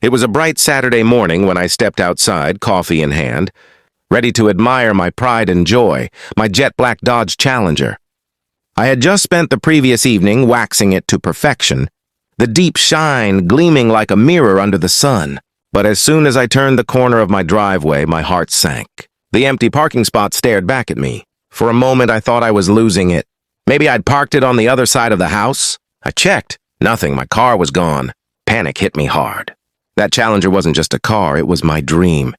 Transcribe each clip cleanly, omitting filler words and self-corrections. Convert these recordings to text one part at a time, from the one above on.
It was a bright Saturday morning when I stepped outside, coffee in hand, ready to admire my pride and joy, my jet black Dodge Challenger. I had just spent the previous evening waxing it to perfection, the deep shine gleaming like a mirror under the sun. But as soon as I turned the corner of my driveway, my heart sank. The empty parking spot stared back at me. For a moment, I thought I was losing it. Maybe I'd parked it on the other side of the house. I checked. Nothing. My car was gone. Panic hit me hard. That Challenger wasn't just a car, it was my dream.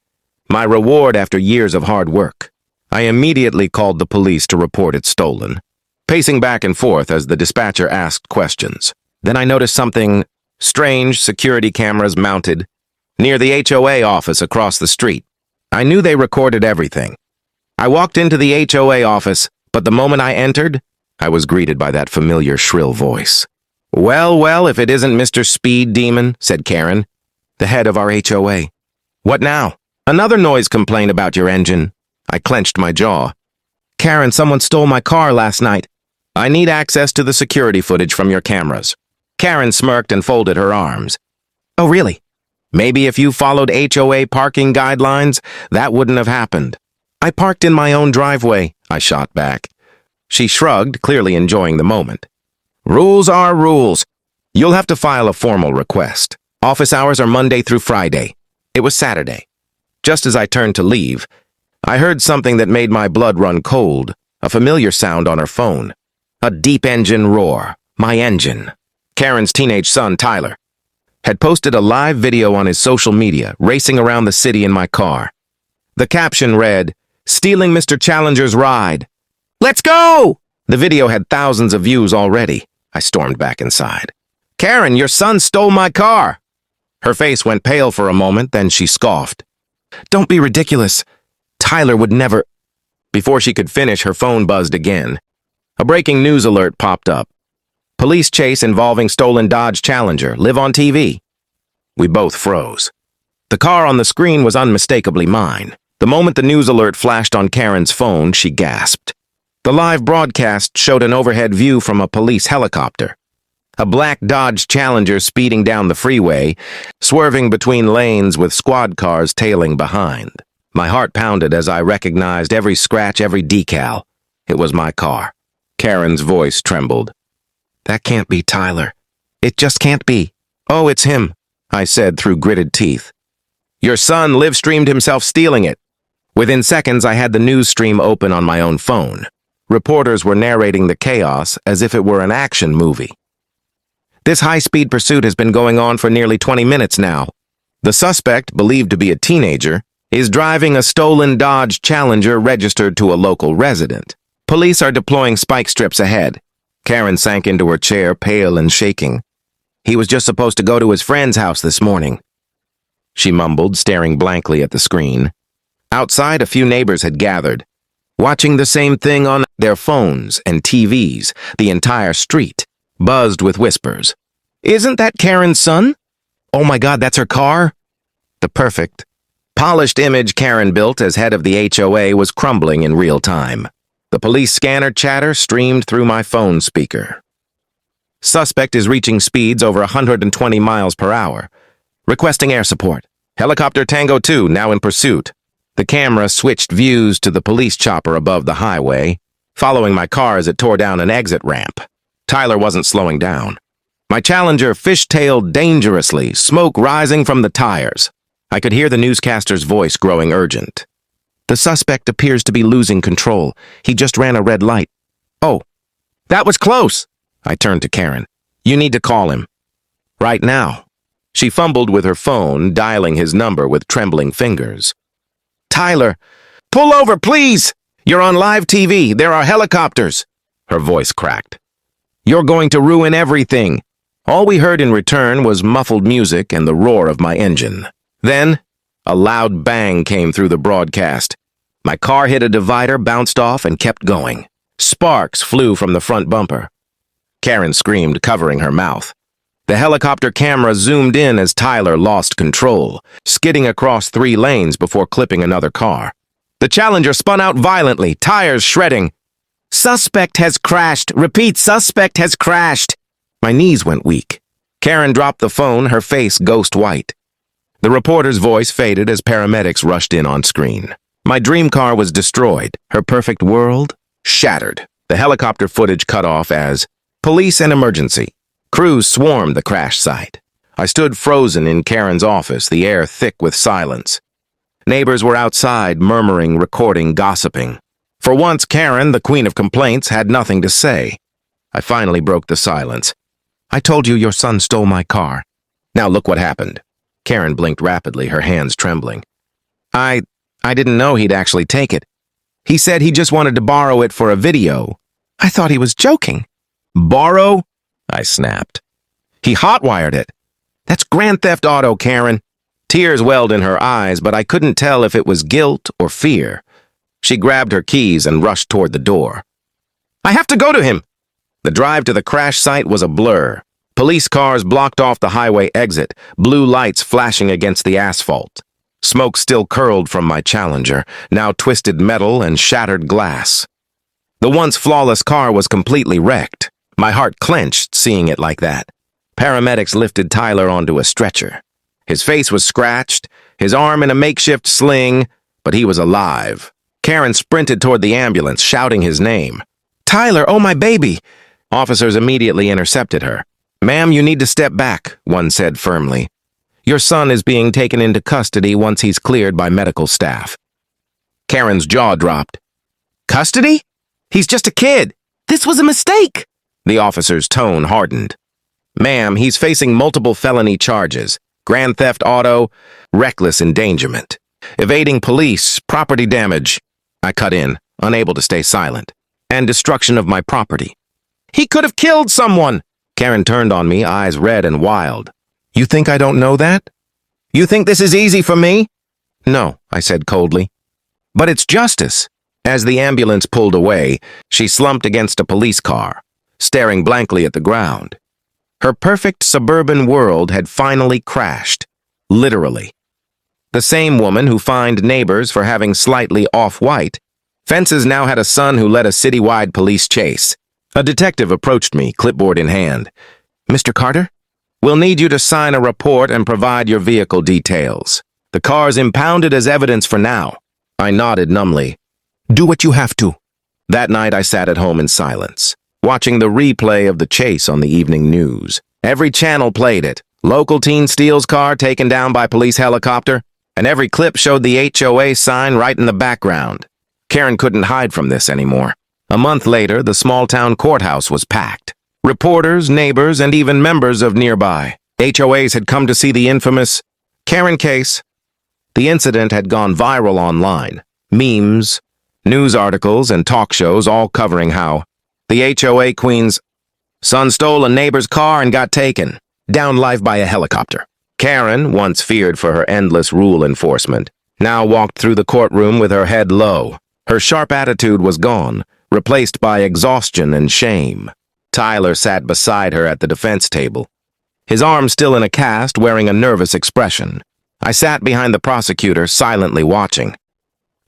My reward after years of hard work. I immediately called the police to report it stolen, pacing back and forth as the dispatcher asked questions. Then I noticed something strange. Security cameras mounted near the HOA office across the street. I knew they recorded everything. I walked into the HOA office, but the moment I entered, I was greeted by that familiar shrill voice. Well, if it isn't Mr. Speed Demon," said Karen, the head of our HOA. "What now?" "Another noise complaint about your engine." I clenched my jaw. "Karen, someone stole my car last night. I need access to the security footage from your cameras." Karen smirked and folded her arms. "Oh, really? Maybe if you followed HOA parking guidelines, that wouldn't have happened." "I parked in my own driveway," I shot back. She shrugged, clearly enjoying the moment. "Rules are rules. You'll have to file a formal request. Office hours are Monday through Friday." It was Saturday. Just as I turned to leave, I heard something that made my blood run cold, a familiar sound on her phone. A deep engine roar. My engine. Karen's teenage son, Tyler, had posted a live video on his social media, racing around the city in my car. The caption read, "Stealing Mr. Challenger's ride. Let's go!" The video had thousands of views already. I stormed back inside. "Karen, your son stole my car." Her face went pale for a moment, then she scoffed. "Don't be ridiculous. Tyler would never—" Before she could finish, her phone buzzed again. A breaking news alert popped up. "Police chase involving stolen Dodge Challenger. Live on TV." We both froze. The car on the screen was unmistakably mine. The moment the news alert flashed on Karen's phone, she gasped. The live broadcast showed an overhead view from a police helicopter. A black Dodge Challenger speeding down the freeway, swerving between lanes with squad cars tailing behind. My heart pounded as I recognized every scratch, every decal. It was my car. Karen's voice trembled. "That can't be Tyler. It just can't be." "Oh, it's him," I said through gritted teeth. "Your son live-streamed himself stealing it." Within seconds, I had the news stream open on my own phone. Reporters were narrating the chaos as if it were an action movie. "This high-speed pursuit has been going on for nearly 20 minutes now. The suspect, believed to be a teenager, is driving a stolen Dodge Challenger registered to a local resident. Police are deploying spike strips ahead." Karen sank into her chair, pale and shaking. "He was just supposed to go to his friend's house this morning," she mumbled, staring blankly at the screen. Outside, a few neighbors had gathered, watching the same thing on their phones and TVs. The entire street buzzed with whispers. "Isn't that Karen's son? Oh my God, that's her car?" The perfect, polished image Karen built as head of the HOA was crumbling in real time. The police scanner chatter streamed through my phone speaker. "Suspect is reaching speeds over 120 miles per hour. Requesting air support. Helicopter Tango 2 now in pursuit." The camera switched views to the police chopper above the highway, following my car as it tore down an exit ramp. Tyler wasn't slowing down. My Challenger fishtailed dangerously, smoke rising from the tires. I could hear the newscaster's voice growing urgent. "The suspect appears to be losing control. He just ran a red light." "Oh, that was close." I turned to Karen. "You need to call him. Right now." She fumbled with her phone, dialing his number with trembling fingers. "Tyler, pull over, please! You're on live TV. There are helicopters." Her voice cracked. "You're going to ruin everything." All we heard in return was muffled music and the roar of my engine. Then, a loud bang came through the broadcast. My car hit a divider, bounced off, and kept going. Sparks flew from the front bumper. Karen screamed, covering her mouth. The helicopter camera zoomed in as Tyler lost control, skidding across 3 lanes before clipping another car. The Challenger spun out violently, tires shredding. "Suspect has crashed. Repeat, suspect has crashed." My knees went weak. Karen dropped the phone, her face ghost white. The reporter's voice faded as paramedics rushed in on screen. My dream car was destroyed, her perfect world shattered. The helicopter footage cut off as police and emergency. Crews swarmed the crash site. I stood frozen in Karen's office, the air thick with silence. Neighbors were outside, murmuring, recording, gossiping. For once, Karen, the queen of complaints, had nothing to say. I finally broke the silence. I told you your son stole my car. Now look what happened. Karen blinked rapidly, her hands trembling. I didn't know he'd actually take it. He said he just wanted to borrow it for a video. I thought he was joking. Borrow? I snapped. He hotwired it. That's grand theft auto, Karen. Tears welled in her eyes, but I couldn't tell if it was guilt or fear. She grabbed her keys and rushed toward the door. I have to go to him! The drive to the crash site was a blur. Police cars blocked off the highway exit, blue lights flashing against the asphalt. Smoke still curled from my Challenger, now twisted metal and shattered glass. The once flawless car was completely wrecked. My heart clenched seeing it like that. Paramedics lifted Tyler onto a stretcher. His face was scratched, his arm in a makeshift sling, but he was alive. Karen sprinted toward the ambulance, shouting his name. Tyler, oh my baby! Officers immediately intercepted her. Ma'am, you need to step back, one said firmly. Your son is being taken into custody once he's cleared by medical staff. Karen's jaw dropped. Custody? He's just a kid. This was a mistake. The officer's tone hardened. Ma'am, he's facing multiple felony charges. Grand theft auto, reckless endangerment, evading police, property damage. I cut in, unable to stay silent, and destruction of my property. He could have killed someone. Karen turned on me, eyes red and wild. You think I don't know that? You think this is easy for me? No, I said coldly. But it's justice. As the ambulance pulled away, she slumped against a police car, staring blankly at the ground. Her perfect suburban world had finally crashed, literally. The same woman who fined neighbors for having slightly off-white, Fences now had a son who led a citywide police chase. A detective approached me, clipboard in hand. Mr. Carter? We'll need you to sign a report and provide your vehicle details. The car's impounded as evidence for now. I nodded numbly. Do what you have to. That night I sat at home in silence, watching the replay of the chase on the evening news. Every channel played it. Local teen steals car taken down by police helicopter, and every clip showed the HOA sign right in the background. Karen couldn't hide from this anymore. A month later, the small-town courthouse was packed. Reporters, neighbors, and even members of nearby HOAs had come to see the infamous Karen case. The incident had gone viral online. Memes, news articles, and talk shows all covering how the HOA queen's son stole a neighbor's car and got taken, down live by a helicopter. Karen, once feared for her endless rule enforcement, now walked through the courtroom with her head low. Her sharp attitude was gone, replaced by exhaustion and shame. Tyler sat beside her at the defense table, his arm still in a cast, wearing a nervous expression. I sat behind the prosecutor, silently watching.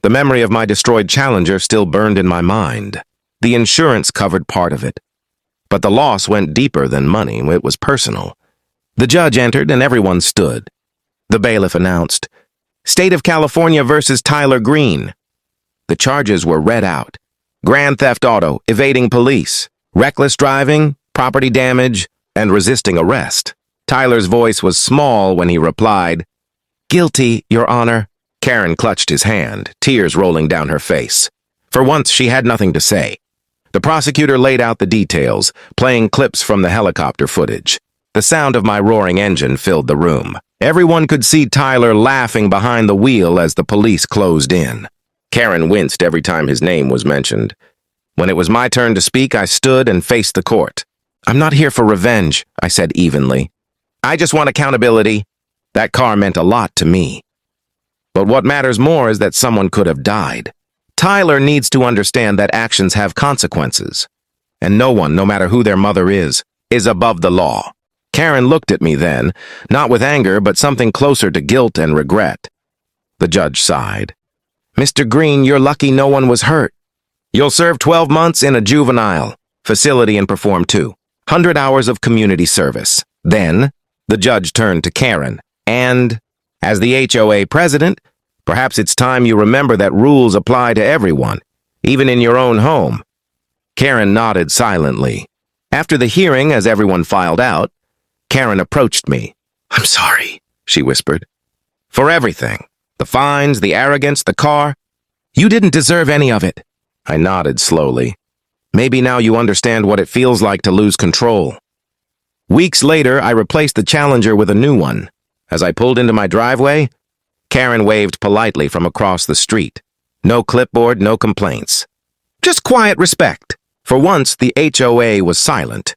The memory of my destroyed Challenger still burned in my mind. The insurance covered part of it. But the loss went deeper than money. It was personal. The judge entered and everyone stood. The bailiff announced, State of California versus Tyler Green. The charges were read out. Grand theft auto, evading police, reckless driving, property damage, and resisting arrest. Tyler's voice was small when he replied, Guilty, Your Honor. Karen clutched his hand, tears rolling down her face. For once, she had nothing to say. The prosecutor laid out the details, playing clips from the helicopter footage. The sound of my roaring engine filled the room. Everyone could see Tyler laughing behind the wheel as the police closed in. Karen winced every time his name was mentioned. When it was my turn to speak, I stood and faced the court. I'm not here for revenge, I said evenly. I just want accountability. That car meant a lot to me. But what matters more is that someone could have died. Tyler needs to understand that actions have consequences. And no one, no matter who their mother is above the law. Karen looked at me then, not with anger, but something closer to guilt and regret. The judge sighed. Mr. Green, you're lucky no one was hurt. You'll serve 12 months in a juvenile facility and perform 200 hours of community service. Then, the judge turned to Karen. And As the HOA president, perhaps it's time you remember that rules apply to everyone, even in your own home. Karen nodded silently. After the hearing, as everyone filed out, Karen approached me. "I'm sorry," she whispered. "For everything. The fines, the arrogance, the car. You didn't deserve any of it." I nodded slowly. Maybe now you understand what it feels like to lose control. Weeks later, I replaced the Challenger with a new one. As I pulled into my driveway, Karen waved politely from across the street. No clipboard, no complaints. Just quiet respect. For once, the HOA was silent.